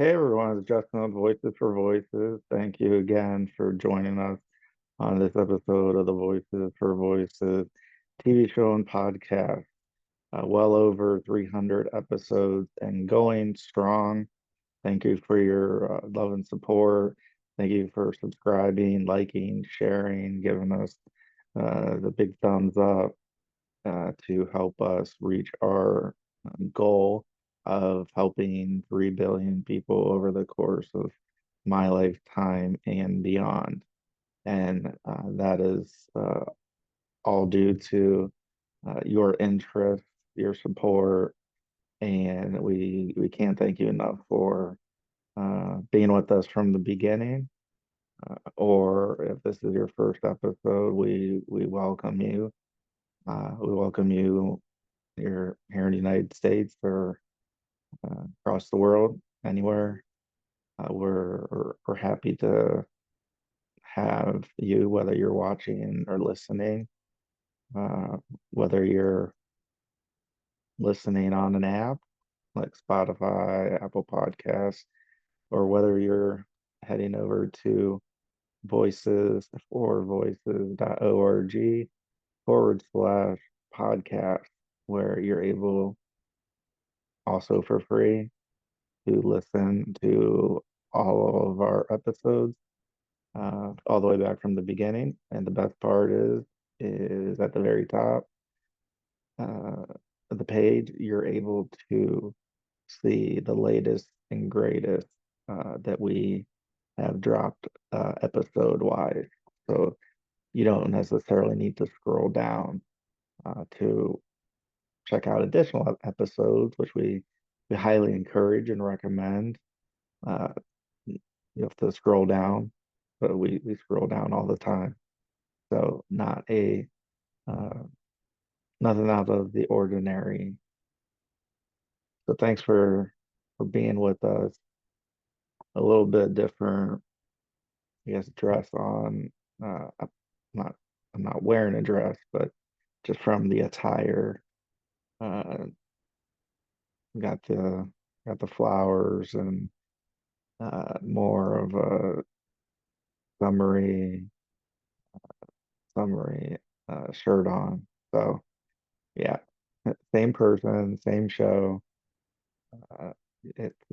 Hey everyone, it's Justin of Voices for Voices. Thank you again for joining us on this episode of the Voices for Voices TV show and podcast. Well over 300 episodes and going strong. Thank you for your love and support. Thank you for subscribing, liking, sharing, giving us the big thumbs up to help us reach our goal of helping 3 billion people over the course of my lifetime and beyond. And that is all due to your interest, your support, and we can't thank you enough for being with us from the beginning. Or if this is your first episode, we welcome you. We welcome you here in the United States or across the world, anywhere. We're happy to have you, whether you're watching or listening, uh, whether you're listening on an app like Spotify, Apple Podcasts, or whether you're heading over to voices or voices.org/podcast, where you're able also for free to listen to all of our episodes all the way back from the beginning. And the best part is at the very top uh, of the page, you're able to see the latest and greatest that we have dropped episode wise. So you don't necessarily need to scroll down to check out additional episodes, which we highly encourage and recommend. Uh, you have to scroll down, but we scroll down all the time. So not a uh, nothing out of the ordinary. So thanks for being with us. A little bit different, I guess, dress on. I'm not I'm not wearing a dress, but just from the attire, uh, got the flowers and more of a summery summery shirt on. So yeah, same person, same show. Uh, it's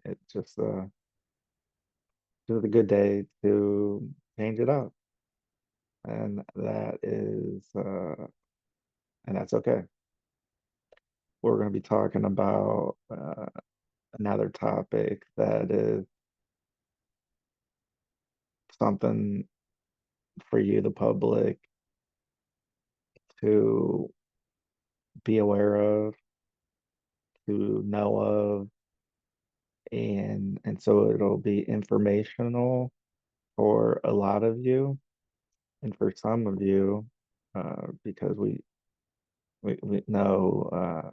it's just a good day to change it up, and that's okay. We're going to be talking about another topic that is something for you, the public, to be aware of, to know of, and so it'll be informational for a lot of you, and for some of you, because we know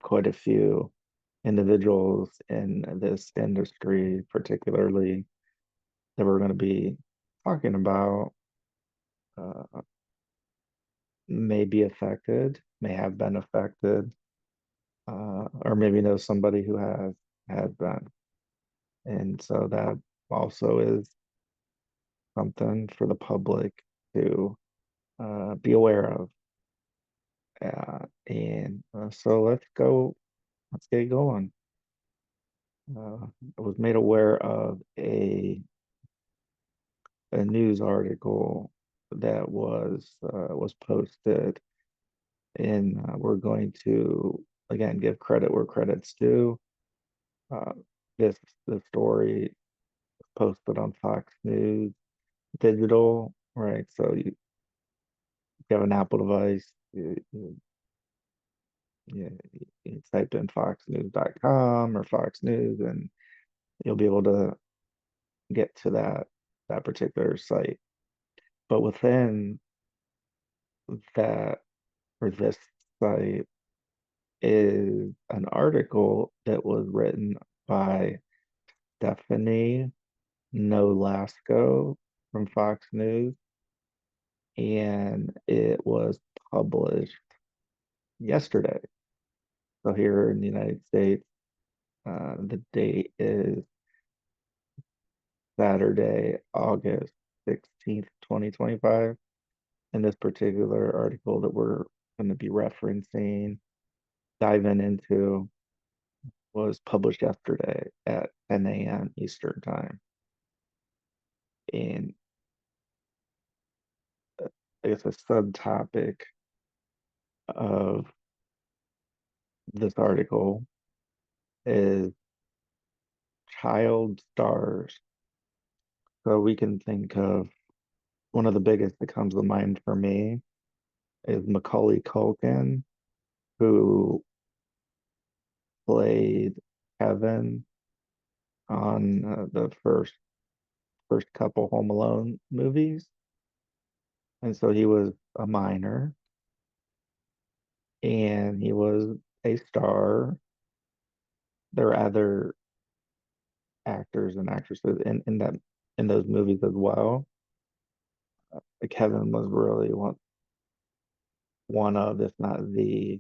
quite a few individuals in this industry, particularly that we're going to be talking about, uh, may be affected, may have been affected, or maybe know somebody who has been. And so that also is something for the public to be aware of. And so let's get going. I was made aware of a news article that was posted, and we're going to again give credit where credit's due. Uh, this story was posted on Fox News Digital, right? So you have an Apple device, you type in foxnews.com or Fox News, and you'll be able to get to that particular site. But within that or this site is an article that was written by Stephanie Nolasco from Fox News, and it was published yesterday. So here in the United States, The date is Saturday, August 16th, 2025. And this particular article that we're going to be referencing, diving into, was published yesterday at 10 a.m. Eastern Time. And I guess a subtopic of this article is child stars. So we can think of one of the biggest that comes to mind for me is Macaulay Culkin, who played Kevin on the first couple Home Alone movies. And so he was a minor and he was a star. There are other actors and actresses in those movies as well. Kevin was really one of, if not the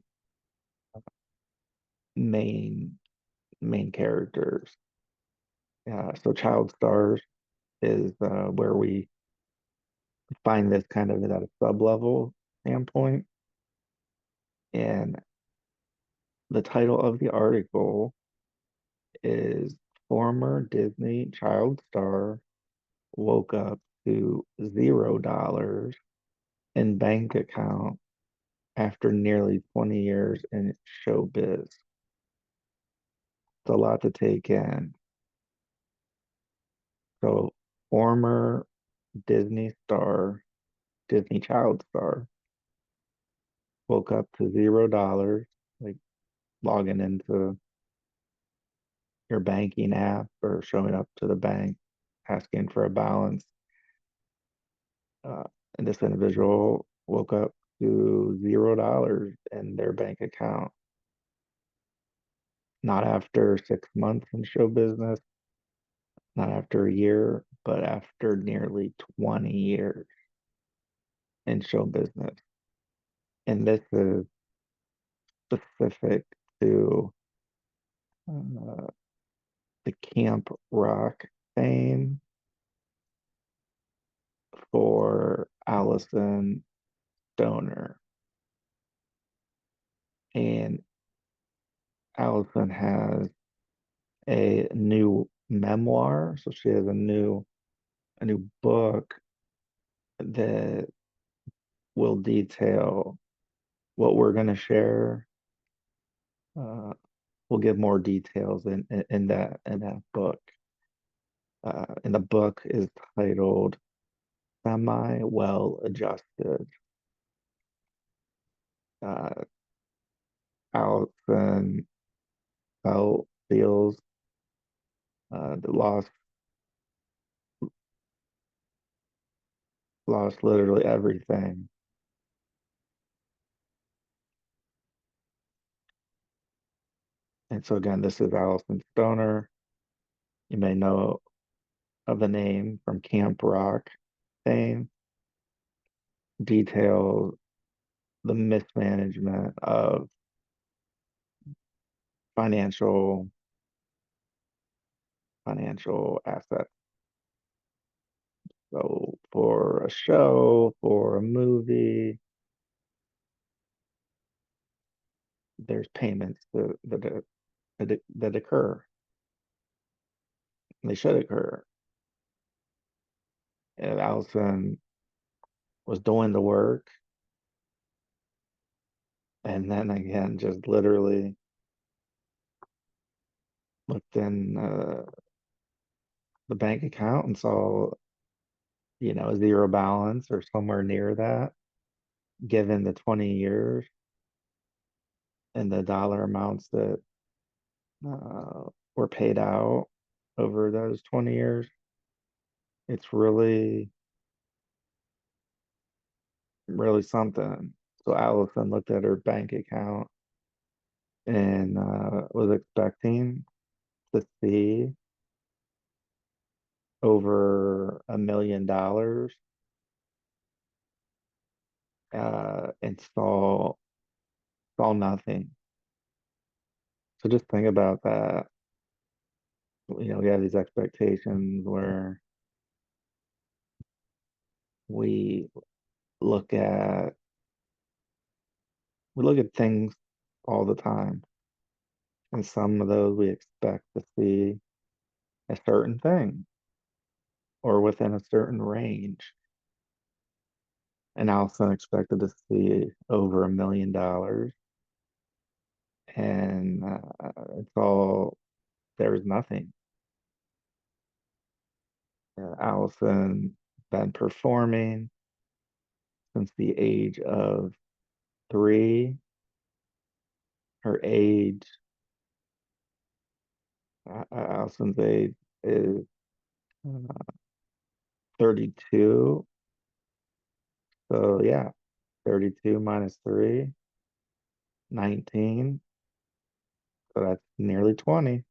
main main characters. So child stars is where we find this kind of at a sub level standpoint. And the title of the article is Former Disney Child Star Woke Up to $0 in bank account after nearly 20 years in showbiz. It's a lot to take in. So, former Disney star, Disney child star, woke up to $0, like logging into your banking app or showing up to the bank asking for a balance. Uh, and this individual woke up to $0 in their bank account, not after 6 months in show business, not after a year, but after nearly 20 years in show business. And this is specific to uh, the Camp Rock fame for Alyson Stoner. And Allison has a new memoir, so she has a new book that will detail what we're going to share. We'll give more details in that book. And the book is titled Semi Well Adjusted. Uh, Allison feels the lost literally everything. And so again, this is Alyson Stoner. You may know of the name from Camp Rock fame. Details the mismanagement of financial financial assets. So for a show, for a movie, there's payments that occur. They should occur. And Allison was doing the work, and then again, just literally looked in the bank account and saw, a zero balance or somewhere near that, given the 20 years and the dollar amounts that uh, were paid out over those 20 years. It's really, really something. So Allison looked at her bank account and was expecting to see over $1 million, and saw nothing. So just think about that. we have these expectations where we look at we look at things all the time, and some of those we expect to see a certain thing or within a certain range. And Allison expected to see over $1 million, and it's all there's nothing. Allison been performing since the age of 3. Her age, Allison's age is uh, 32. So yeah, 32 minus 3, 19. So that's nearly 20.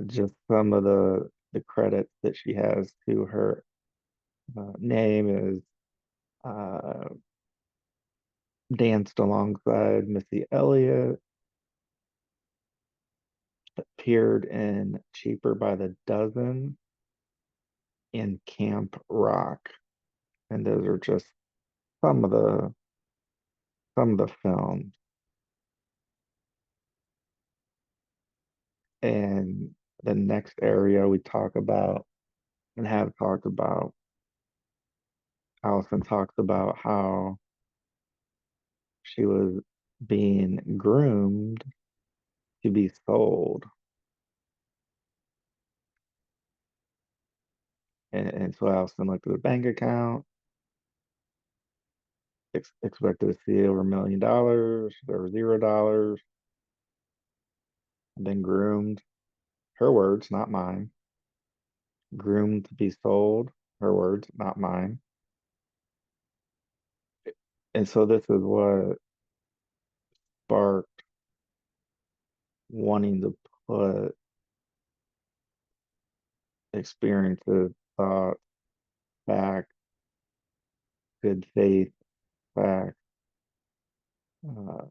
Just some of the credits that she has to her name is uh, danced alongside Missy Elliott, appeared in Cheaper by the Dozen, in Camp Rock. And those are just some of the films. And the next area we talk about and have talked about, Allison talks about how she was being groomed to be sold. And so Allison looked at the bank account, expected to see over $1 million. There were $0, been groomed. Her words, not mine. Groomed to be sold. Her words, not mine. And so this is what sparked wanting to put experiences, thoughts, facts, good faith, facts, uh,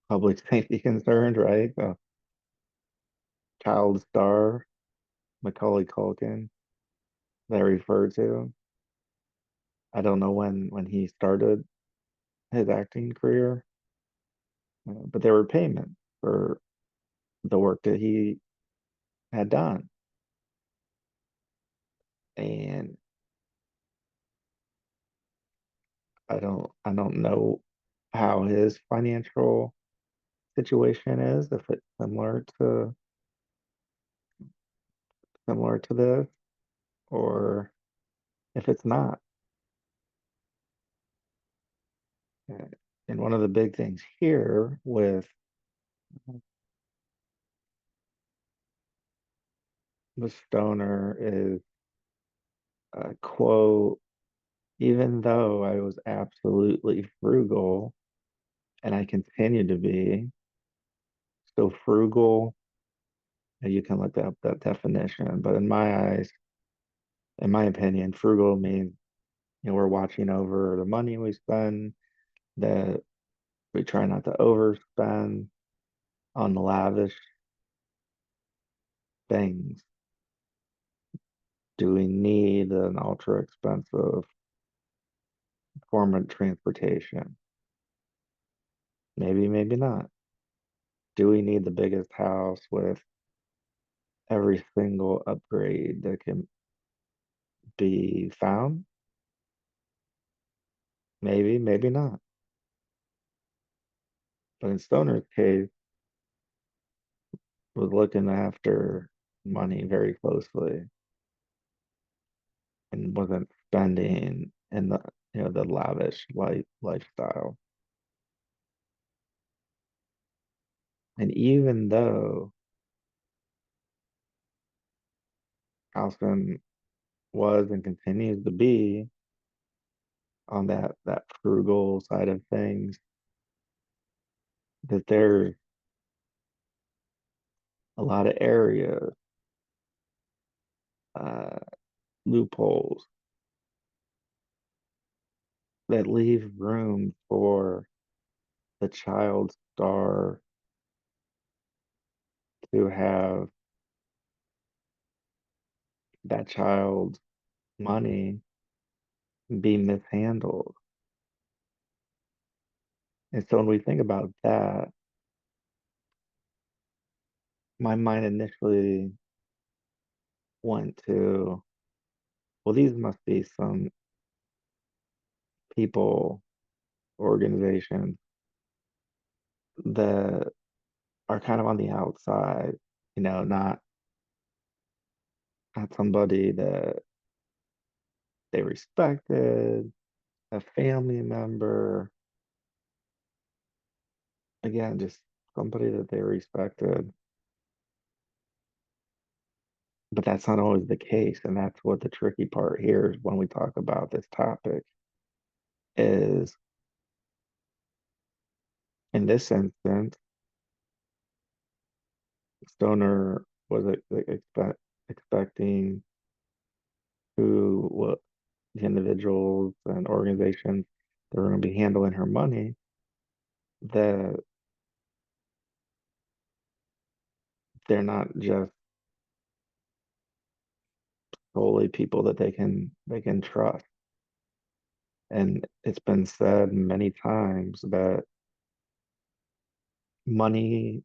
public safety concerns, right? Child star, Macaulay Culkin, that I referred to. I don't know when he started his acting career, but there were payments for the work that he had done. And I don't know how his financial situation is, if it's similar to this, or if it's not. Uh, And one of the big things here with Stoner is quote, even though I was absolutely frugal and I continue to be, so frugal, you can look up that definition, but in my eyes, in my opinion, frugal means we're watching over the money we spend, that we try not to overspend on lavish things. Do we need an ultra expensive form of transportation? Maybe, maybe not. Do we need the biggest house with every single upgrade that can be found? Maybe, maybe not. But in Stoner's case, was looking after money very closely and wasn't spending in the lavish lifestyle. And even though Allison was and continues to be on that frugal side of things, that there's a lot of areas, uh, loopholes that leave room for the child star to have that child's money be mishandled. And so when we think about that, my mind initially went to, well, these must be some people, organizations that are kind of on the outside, not somebody that they respected, a family member, again, just somebody that they respected. But that's not always the case, and that's what the tricky part here is when we talk about this topic is in this instance, Stoner was expecting who what the individuals and organizations that were going to be handling her money that they're not just solely people that they can trust. And it's been said many times that money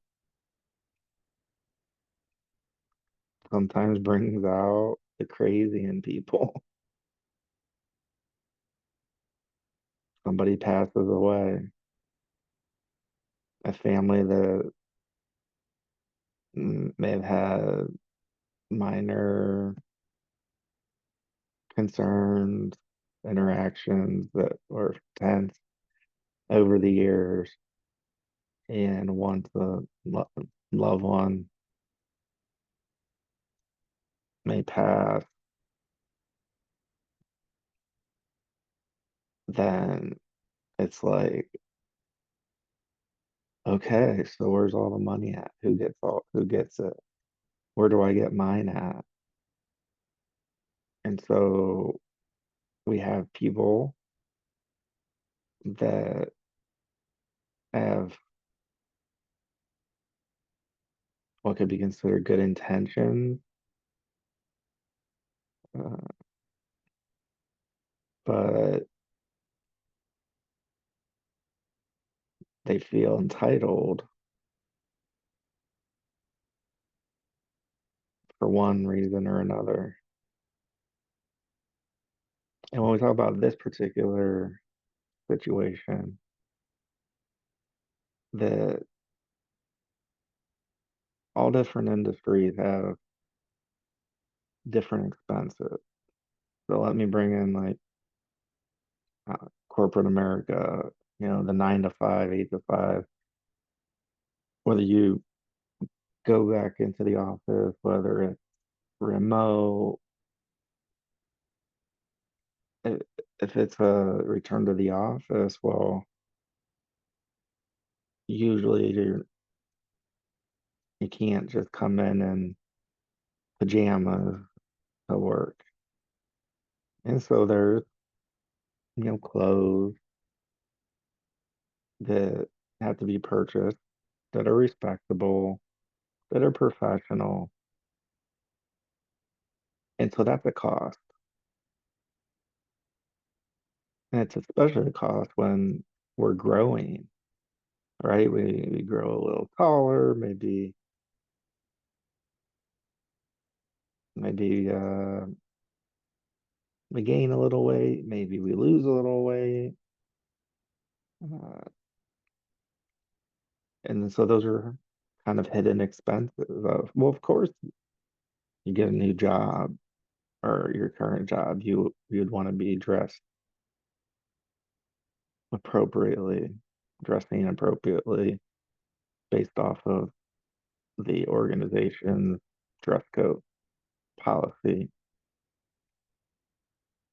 sometimes brings out the crazy in people. Somebody passes away, a family that may have had minor concerns, interactions that were tense over the years, and once a loved one may pass, then it's like, okay, so where's all the money at? Who gets it? Where do I get mine at? And so we have people that have what could be considered good intentions, uh, but they feel entitled for one reason or another. And when we talk about this particular situation, that all different industries have different expenses. So let me bring in like corporate America, the 9 to 5, 8 to 5, whether you go back into the office, whether it's remote, i- if it's a return to the office, well, usually you can't just come in pajamas to work. And so there's, clothes that have to be purchased that are respectable, that are professional. And so that's a cost. And it's especially a cost when we're growing, right? We grow a little taller, maybe we gain a little weight, maybe we lose a little weight. Uh, and so those are kind of hidden expenses of, well, of course, you get a new job or your current job, you'd want to be dressed appropriately, dressing appropriately based off of the organization's dress code policy.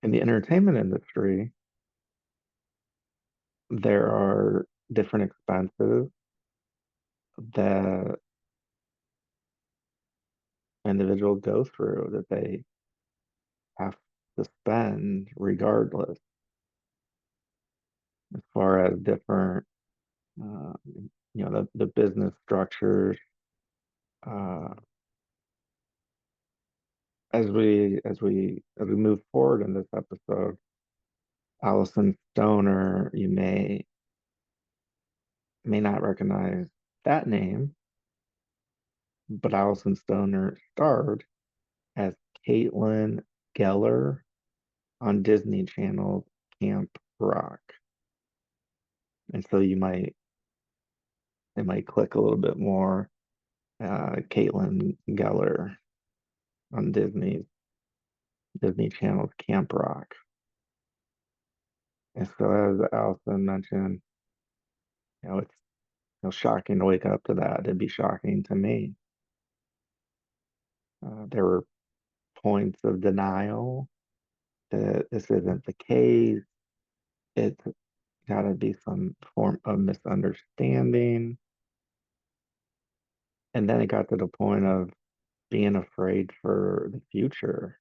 In the entertainment industry, there are different expenses that individuals go through that they have to spend regardless, as far as different, uh, the business structures Uh, as we move forward in this episode, Alyson Stoner, you may not recognize that name, but Alyson Stoner starred as Caitlin Geller on Disney Channel's Camp Rock. And so it might click a little bit more. Caitlin Geller on Disney Channel's Camp Rock. And so as Allison mentioned, it's shocking to wake up to that. It'd be shocking to me. There were points of denial that this isn't the case. It's got to be some form of misunderstanding. And then it got to the point of being afraid for the future,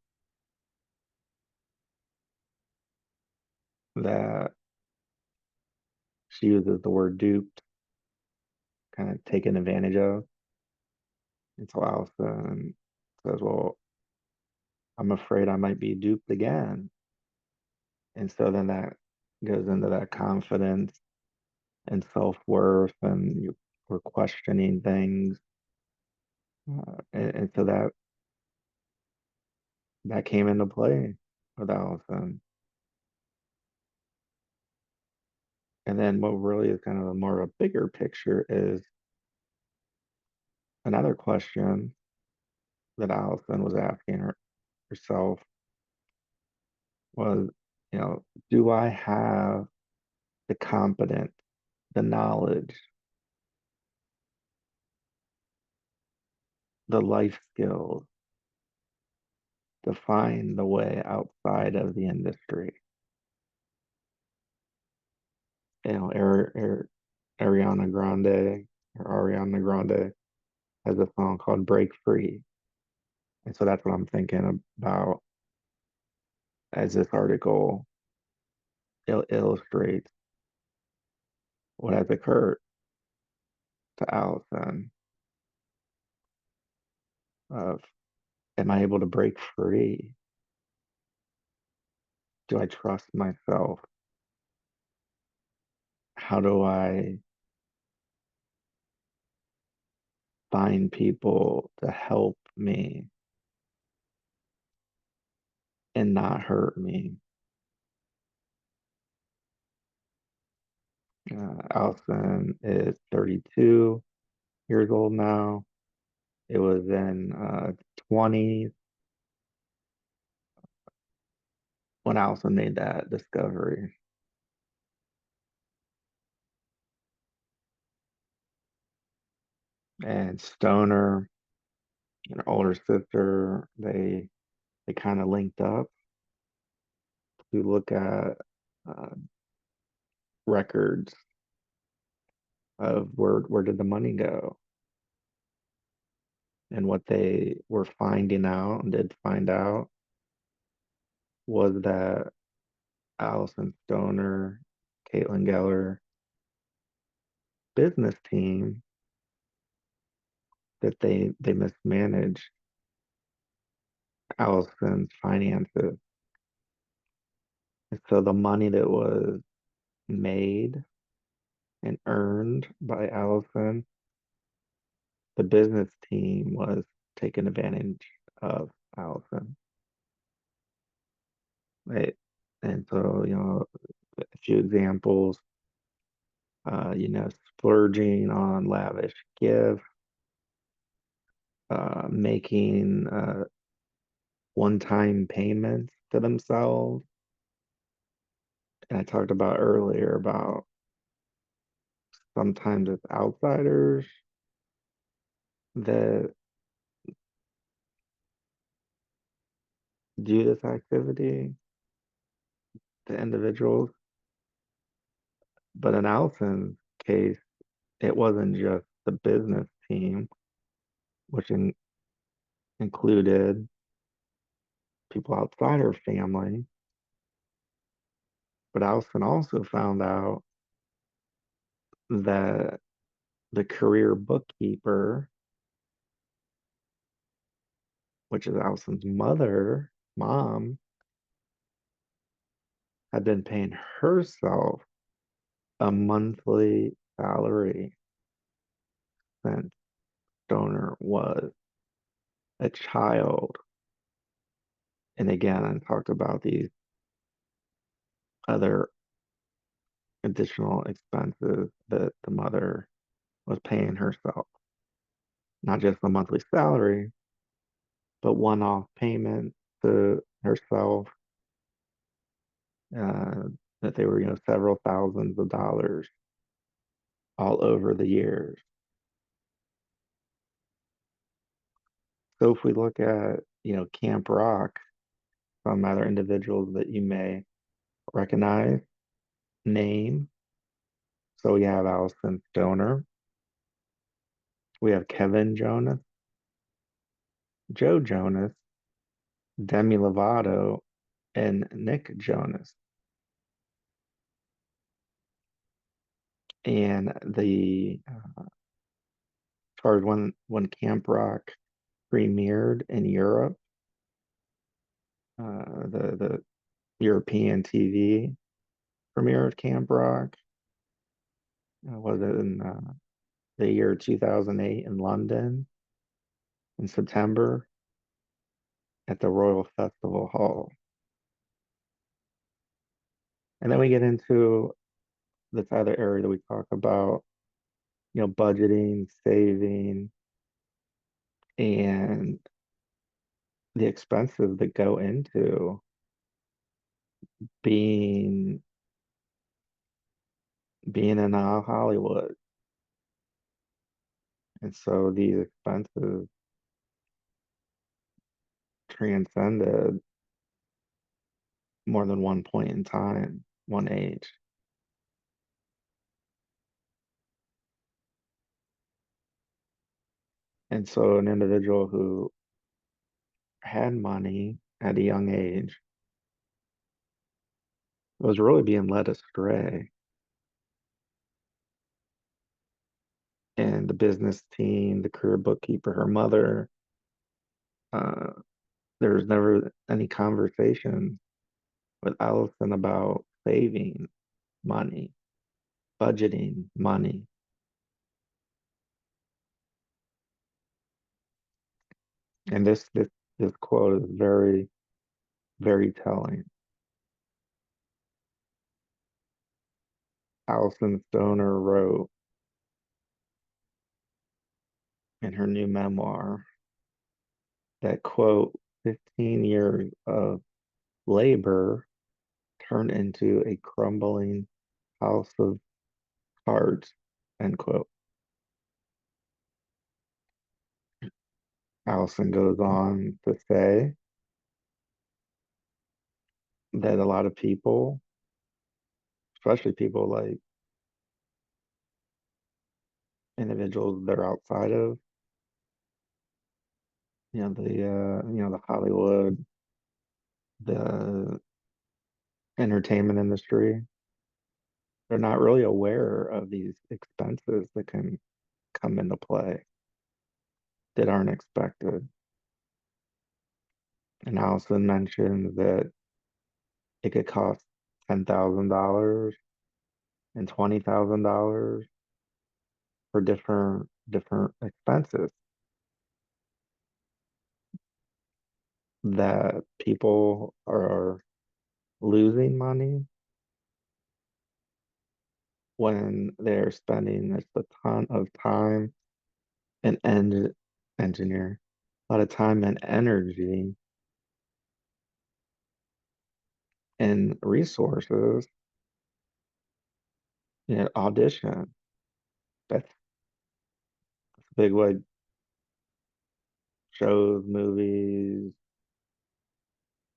that she uses the word duped, kind of taken advantage of. And so Allison says, well, I'm afraid I might be duped again. And so then that goes into that confidence and self-worth, and we're questioning things. And so that came into play with Allison. And then what really is kind of a more of a bigger picture is another question that Allison was asking herself was, do I have the competence, the knowledge, the life skills to find the way outside of the industry? Ariana Grande Ariana Grande has a song called Break Free. And so that's what I'm thinking about as this article illustrates what has occurred to Allison of, am I able to break free? Do I trust myself? How do I find people to help me and not hurt me? Allison is 32 years old now. It was in 20s when Allison made that discovery. And Stoner, older sister, they kind of linked up to look at uh, records of where did the money go. And what they were finding out and did find out was that Alyson Stoner, Caitlin Geller business team, that they mismanaged Allison's finances. And so the money that was made and earned by Allison, the business team was taking advantage of Allison. Right. And so, a few examples, splurging on lavish gifts, making one-time payments to themselves. And I talked about earlier about sometimes it's outsiders that do this activity to individuals. But in Allison's case, it wasn't just the business team, which included people outside her family. But Allison also found out that the career bookkeeper which is Allison's mom, had been paying herself a monthly salary since Stoner was a child. And again, I talked about these other additional expenses that the mother was paying herself, not just the monthly salary, but one-off payment to herself, uh, that they were, several thousands of dollars all over the years. So if we look at, Camp Rock, some other individuals that you may recognize, name. So we have Alyson Stoner, we have Kevin Jonas, Joe Jonas, Demi Lovato, and Nick Jonas. And as far as when Camp Rock premiered in Europe, the European TV premiere of Camp Rock was it in the year 2008 in London in September at the Royal Festival Hall. And then we get into this other area that we talk about, budgeting, saving, and the expenses that go into being being in Hollywood. And so these expenses transcended more than one point in time, one age. And so an individual who had money at a young age was really being led astray. And the business team, the career bookkeeper, her mother, uh, there was never any conversation with Allison about saving money, budgeting money. And this quote is very, very telling. Alyson Stoner wrote in her new memoir that, quote, 15 years of labor turned into a crumbling house of cards, end quote. Allison goes on to say that a lot of people, especially people like individuals that are outside of, the Hollywood, the entertainment industry, they're not really aware of these expenses that can come into play that aren't expected. And Allison mentioned that it could cost $10,000 and $20,000 for different expenses that people are losing money when they're spending just a ton of time and engineer, a lot of time and energy and resources, audition. That's a big way. Shows, movies,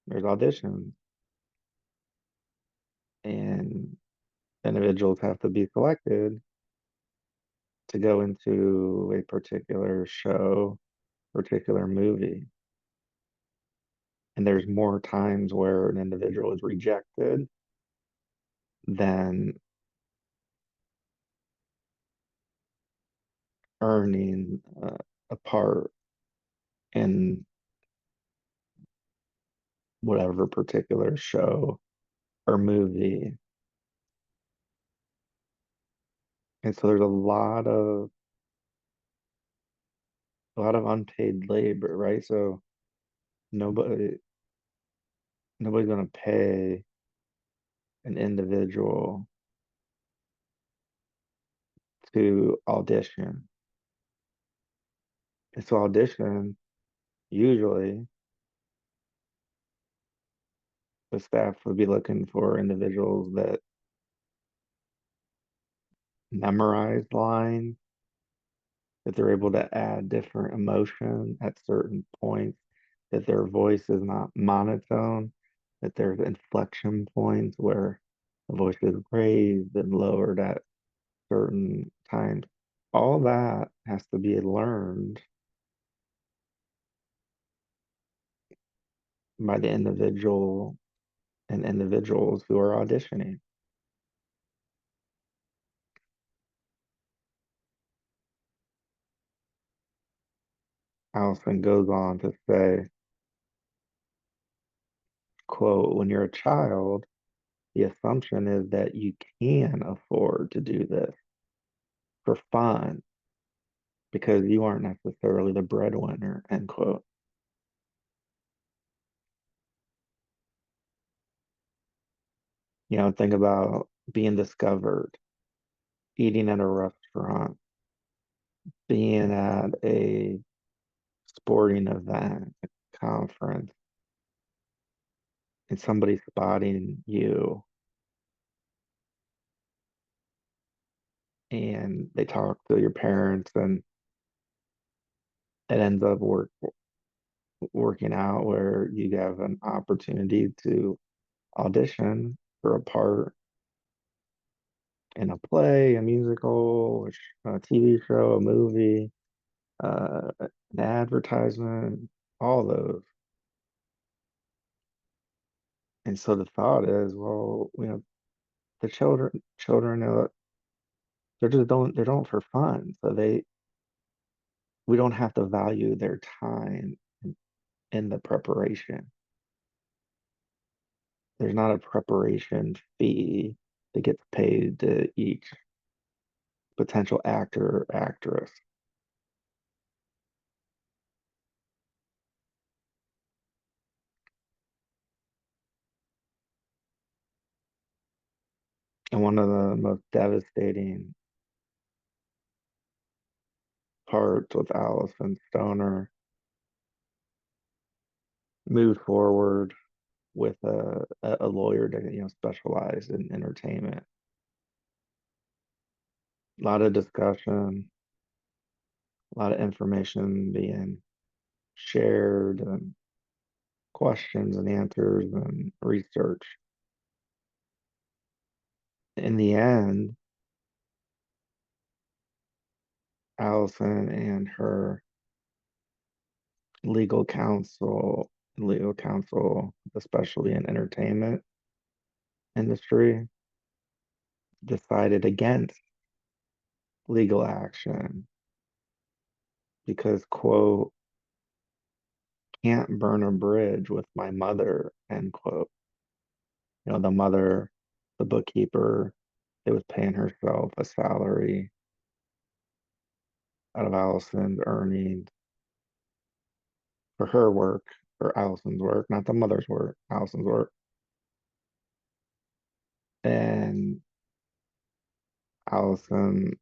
there's auditions, and individuals have to be selected to go into a particular show, particular movie. And there's more times where an individual is rejected than earning a part in whatever particular show or movie. And so there's a lot of unpaid labor, right? So nobody nobody's gonna pay an individual to audition. And so audition, usually the staff would be looking for individuals that memorize lines, that they're able to add different emotion at certain points, that their voice is not monotone, that there's inflection points where the voice is raised and lowered at certain times. All that has to be learned by the individual and individuals who are auditioning. Allison goes on to say, quote, when you're a child, the assumption is that you can afford to do this for fun because you aren't necessarily the breadwinner, end quote. Think about being discovered, eating at a restaurant, being at a sporting event, a conference, and somebody spotting you and they talk to your parents and it ends up working out where you have an opportunity to audition for a part in a play, a musical, a TV show, a movie, an advertisement, all those. And so the thought is, well, the children, they're doing it for fun. So we don't have to value their time in the preparation. There's not a preparation fee that gets paid to each potential actor or actress. And one of the most devastating parts with Alyson Stoner moved forward with a lawyer that specialized in entertainment. A lot of discussion, a lot of information being shared, and questions and answers and research. In the end, Allison and her legal counsel, especially in entertainment industry, decided against legal action because, quote, can't burn a bridge with my mother, end quote. The mother, the bookkeeper, that was paying herself a salary out of Allison's earnings for her work, for Allison's work, not the mother's work, Allison's work. And Allison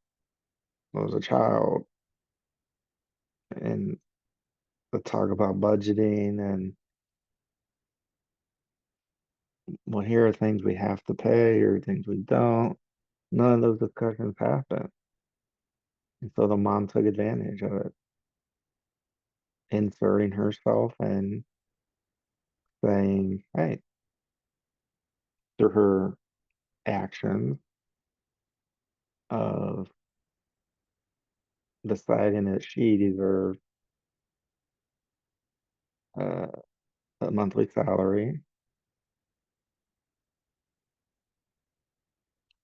was a child, and the talk about budgeting and, well, here are things we have to pay or things we don't. None of those discussions happen. And so the mom took advantage of it, inserting herself and saying, hey, through her actions of deciding that she deserved uh, a monthly salary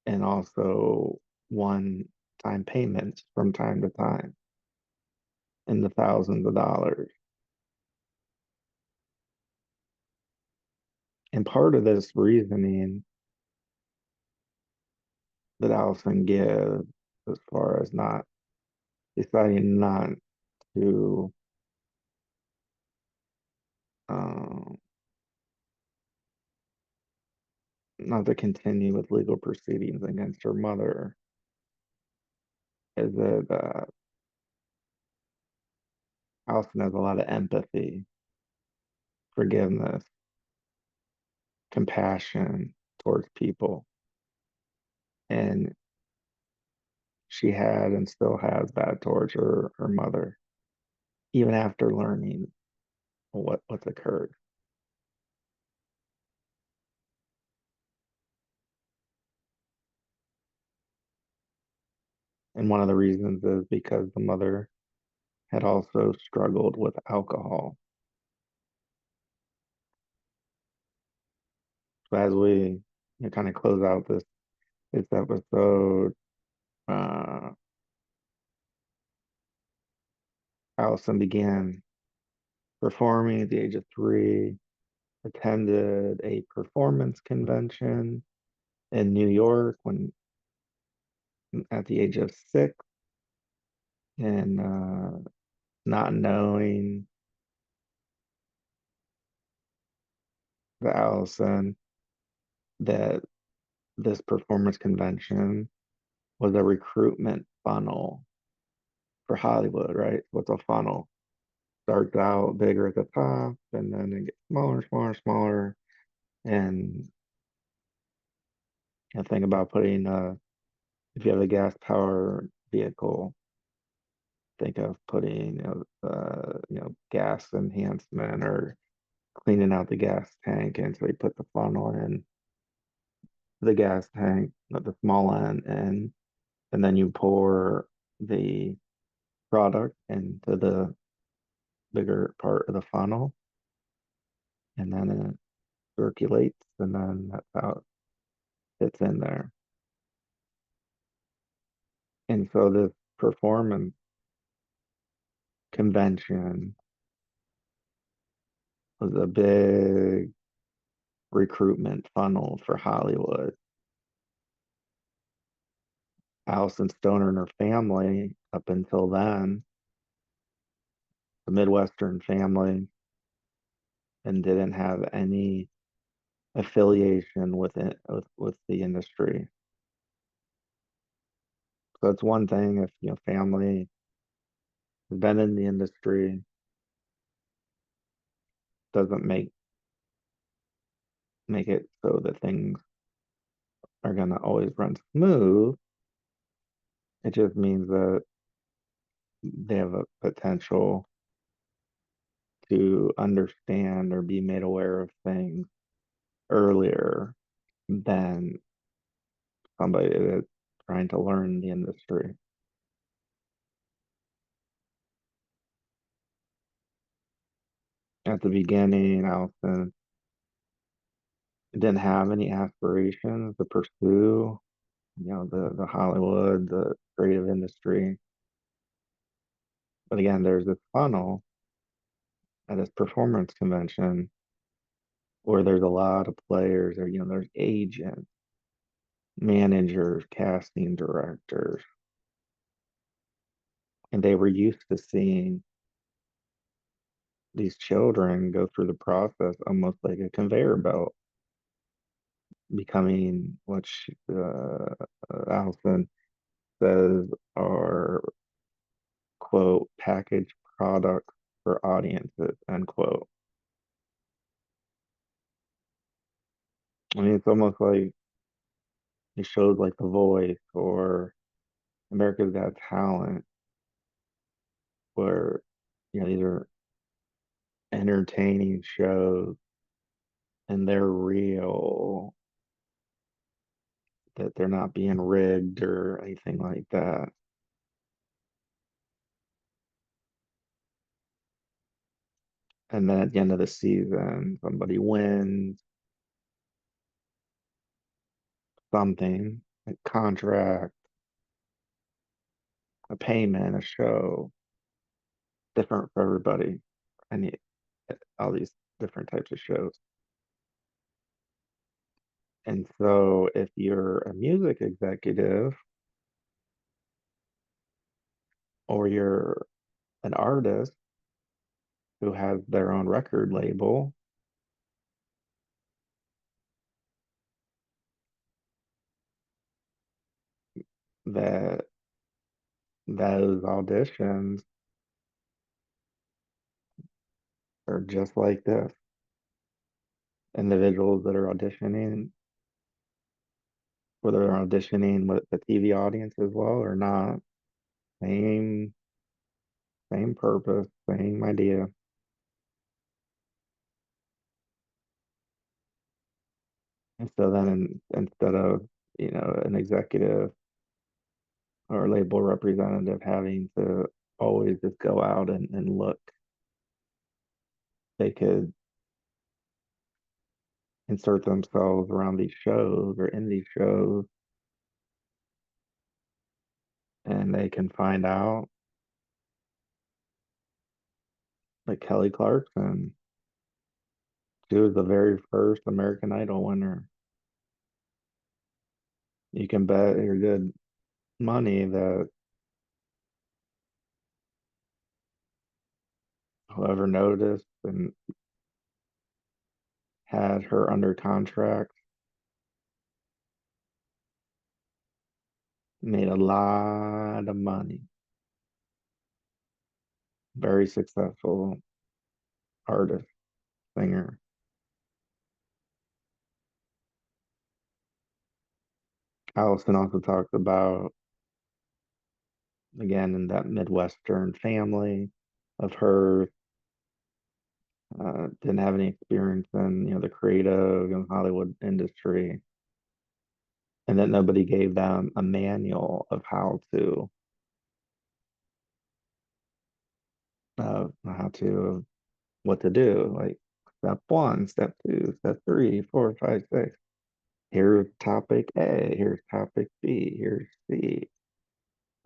and also one-time payments from time to time in the thousands of dollars. And part of this reasoning that Allison gives, as far as not deciding to um, not to continue with legal proceedings against her mother, is that Allison has a lot of empathy, forgiveness, compassion towards people, and she had and still has that towards her mother, even after learning what's occurred. And one of the reasons is because the mother had also struggled with alcohol. So as we kind of close out this episode, uh, Allison began performing at the age of 3, attended a performance convention in New York when at the age of 6, and not knowing the Allison that this performance convention was a recruitment funnel for Hollywood, right? What's a funnel? Starts out bigger at the top and then it gets smaller, smaller, smaller. And think about putting if you have a gas powered vehicle, think of putting gas enhancement or cleaning out the gas tank. And so you put the funnel in the gas tank at the small end, and then you pour the product into the bigger part of the funnel, and then it circulates, and then that's how it fits in there. And so this performance convention was a big recruitment funnel for Hollywood. Alyson Stoner and her family, up until then, a Midwestern family, and didn't have any affiliation with it with the industry. So it's one thing if family has been in the industry, doesn't make it so that things are gonna always run smooth. It just means that they have a potential to understand or be made aware of things earlier than somebody that's trying to learn the industry. At the beginning, Allison didn't have any aspirations to pursue, the Hollywood, the creative industry. But again, there's this funnel at this performance convention where there's a lot of players, or there's agents, managers, casting directors, and they were used to seeing these children go through the process almost like a conveyor belt, becoming what Allison says are, quote, packaged products for audiences, end quote. I mean, it's almost like it shows like The Voice or America's Got Talent, where these are entertaining shows and they're real, that they're not being rigged or anything like that. And then at the end of the season, somebody wins something, a contract, a payment, a show, different for everybody. And all these different types of shows. And so if you're a music executive or you're an artist who has their own record label, that those auditions are just like this. Individuals that are auditioning, whether they're auditioning with the TV audience as well or not, same same purpose, same idea. And so then instead of, an executive or label representative having to always just go out and look, they could insert themselves around these shows or in these shows, and they can find out, like Kelly Clarkson, she was the very first American Idol winner. You can bet your good money that whoever noticed and had her under contract made a lot of money. Very successful artist, singer. Allison also talks about, again, in that Midwestern family of hers, didn't have any experience in, the creative and Hollywood industry, and that nobody gave them a manual of what to do, like step one, step two, step three, four, five, six. Here's topic A, here's topic B, here's C.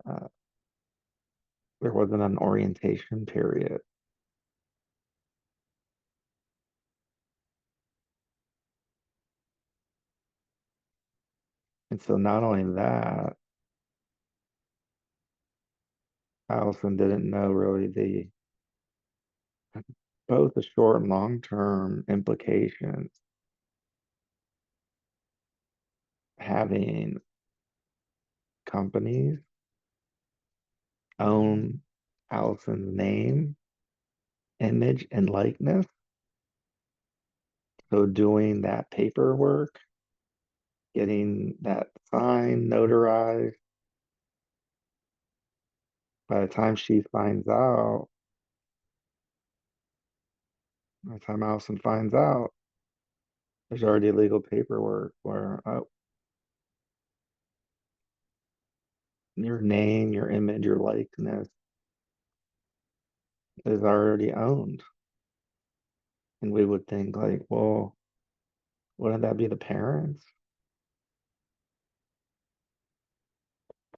Uh, there wasn't an orientation period. And so not only that, Allison didn't know really the both the short and long-term implications having companies own Allison's name, image, and likeness. So doing that paperwork, getting that signed, notarized, by the time she finds out, by the time Allison finds out, there's already legal paperwork where your name, your image, your likeness is already owned. And we would think like, well, wouldn't that be the parents?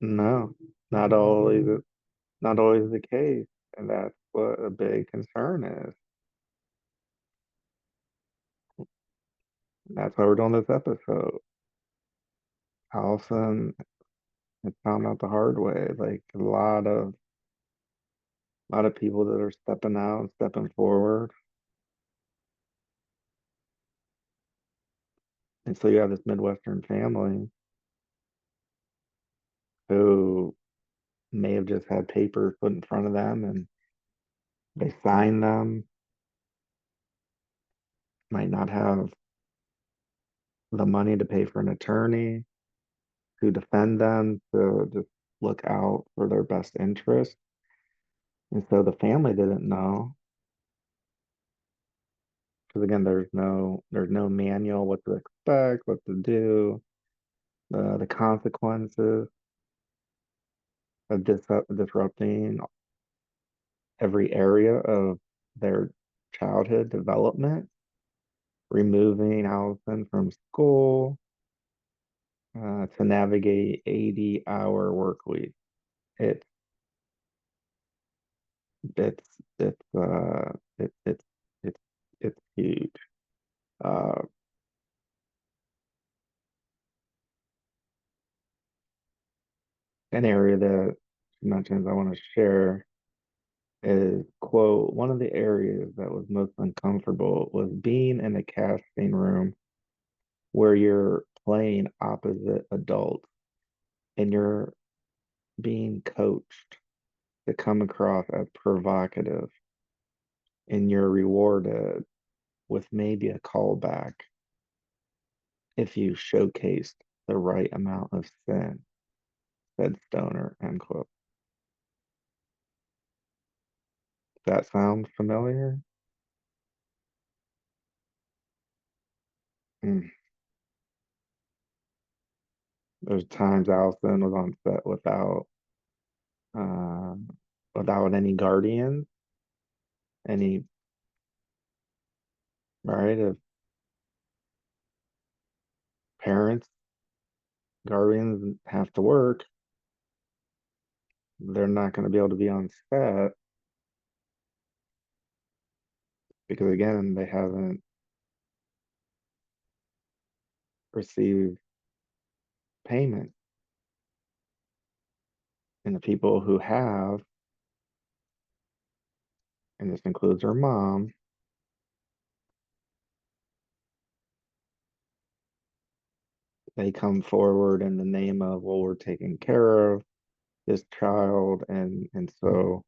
No, not always, not always the case. And that's what a big concern is. That's why we're doing this episode. Allison has found out the hard way. Like a lot of people that are stepping out, stepping forward. And so you have this Midwestern family who may have just had papers put in front of them and they sign them, might not have the money to pay for an attorney to defend them, to just look out for their best interest. And so the family didn't know, because again, there's no manual what to expect, what to do, the consequences of disrupting every area of their childhood development, removing Allison from school, to navigate 80-hour work week. It's it's it's it's huge. Uh, An area that she mentions I want to share is, quote, one of the areas that was most uncomfortable was being in a casting room where you're playing opposite adults and you're being coached to come across as provocative, and you're rewarded with maybe a callback if you showcased the right amount of sin, said Stoner, end quote. That sounds familiar? Mm. There's times Allison was on set um, without any guardians, any, right? If parents, guardians have to work, they're not going to be able to be on set because, again, they haven't received payment. And the people who have, and this includes her mom, they come forward in the name of, well, we're taking care of this child, and so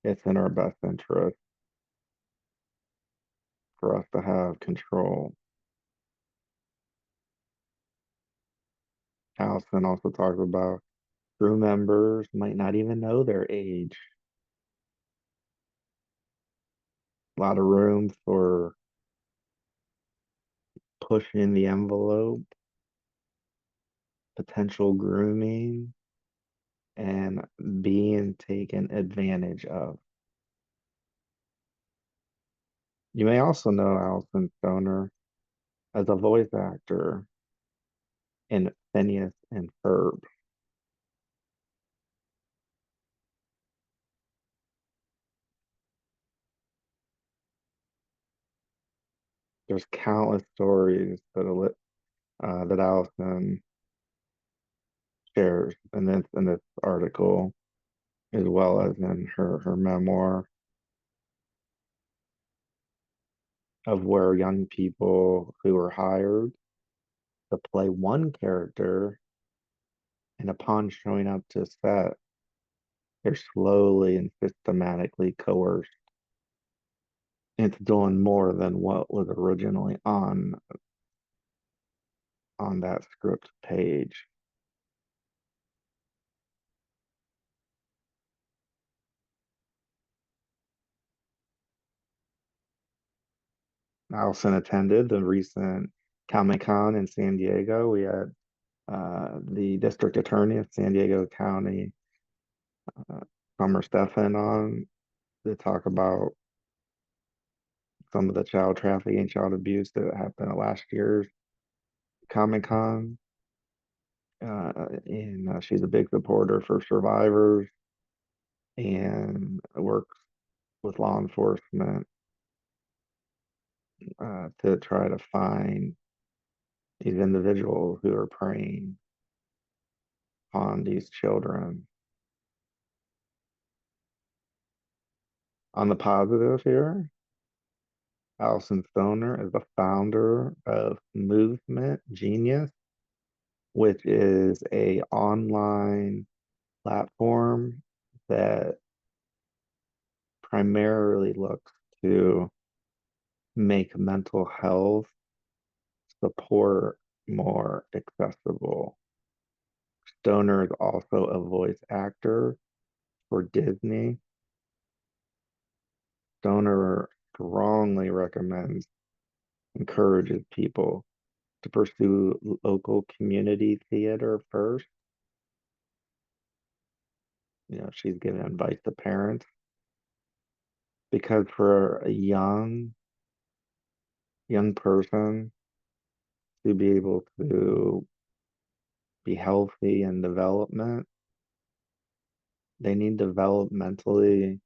it's in our best interest for us to have control. Allison also talks about crew members might not even know their age. A lot of room for pushing the envelope, potential grooming, and being taken advantage of. You may also know Alyson Stoner as a voice actor in Phineas and Ferb. There's countless stories that Allison shares in this article, as well as in her memoir, of where young people who were hired to play one character, and upon showing up to set, they're slowly and systematically coerced into doing more than what was originally on that script page. Allison attended the recent Comic Con in San Diego. We had the district attorney of San Diego County, uh, Summer Stephan, on to talk about some of the child trafficking, child abuse that happened at last year's Comic Con. And she's a big supporter for survivors and works with law enforcement to try to find these individuals who are preying on these children. On the positive here, Alyson Stoner is the founder of Movement Genius, which is a online platform that primarily looks to make mental health support more accessible. Stoner is also a voice actor for Disney. Stoner strongly recommends, encourages people to pursue local community theater first. She's giving advice to parents because for a young person to be able to be healthy in development, they need developmentally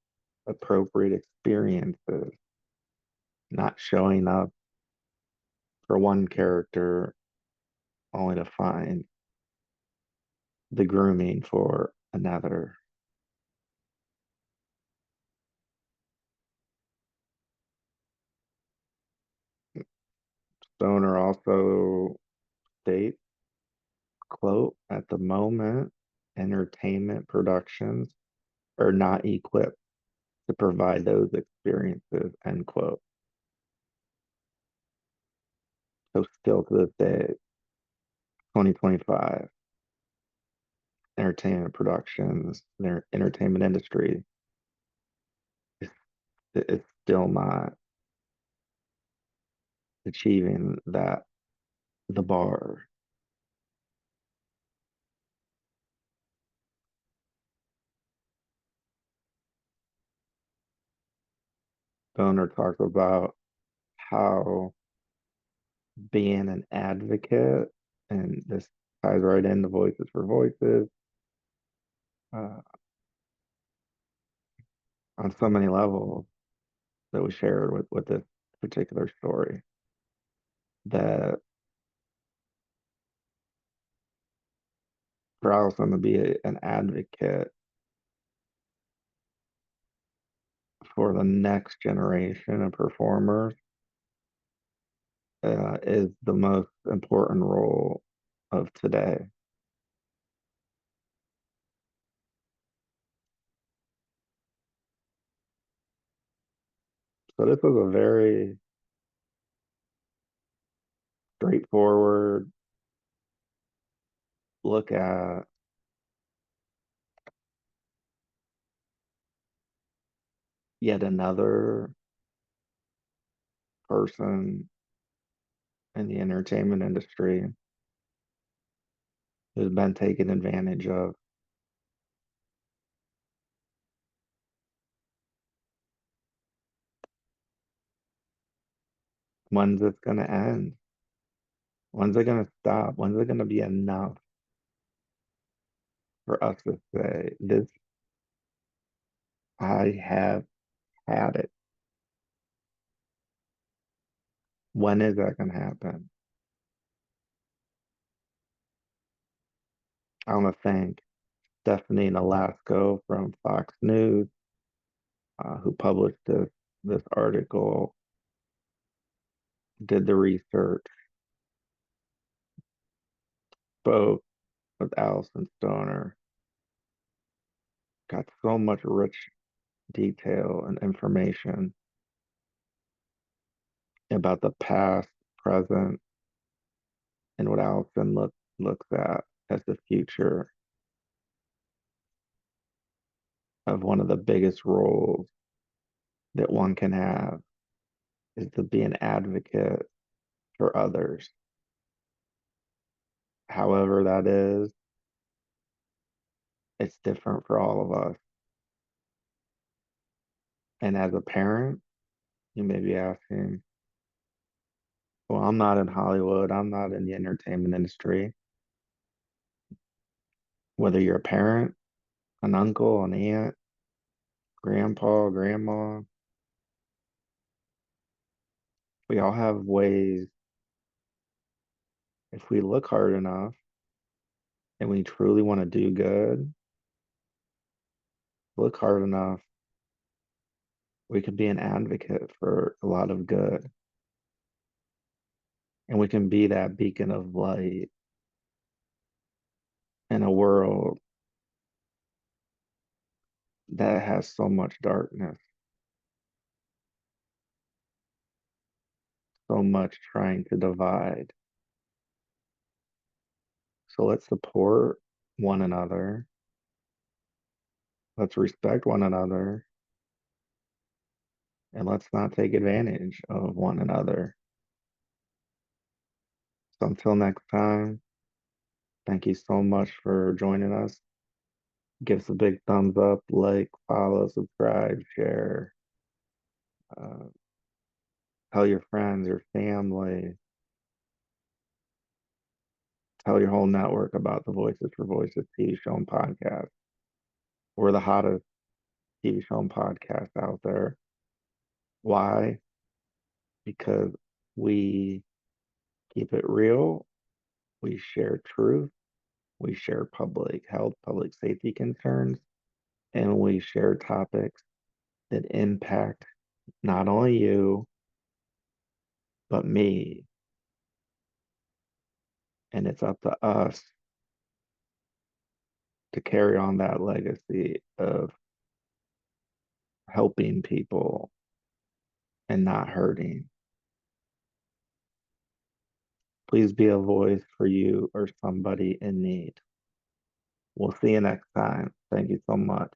appropriate experiences, not showing up for one character only to find the grooming for another. Stoner also states, quote, at the moment, entertainment productions are not equipped to provide those experiences, end quote. So still to this day, 2025, entertainment productions, their entertainment industry is, is still not achieving that the bar. Stoner talks about how being an advocate, and this ties right into Voices for Voices, uh, on so many levels that we shared with this particular story. That for Allison to be an advocate for the next generation of performers is the most important role of today. So this was a very straightforward look at yet another person in the entertainment industry who's been taken advantage of. When's this going to end? When's it going to stop? When's it going to be enough for us to say, this, I have had it? When is that going to happen? I want to thank Stephanie Nolasco from Fox News, who published this article, did the research, spoke with Alyson Stoner, got so much rich detail and information about the past, present, and what Allison looks at as the future of one of the biggest roles that one can have is to be an advocate for others. However, that is, it's different for all of us. And as a parent, you may be asking, well, I'm not in Hollywood, I'm not in the entertainment industry. Whether you're a parent, an uncle, an aunt, grandpa, grandma, we all have ways, if we look hard enough and we truly want to do good, look hard enough, we could be an advocate for a lot of good. And we can be that beacon of light in a world that has so much darkness, so much trying to divide. So let's support one another. Let's respect one another. And let's not take advantage of one another. So until next time, thank you so much for joining us. Give us a big thumbs up, like, follow, subscribe, share. Uh, tell your friends, your family, tell your whole network about the Voices for Voices TV show and podcast. We're the hottest TV show and podcast out there. Why? Because we keep it real, we share truth, We share public health, public safety concerns, and we share topics that impact not only you, but me. And it's up to us to carry on that legacy of helping people and not hurting. Please be a voice for you or somebody in need. We'll see you next time. Thank you so much.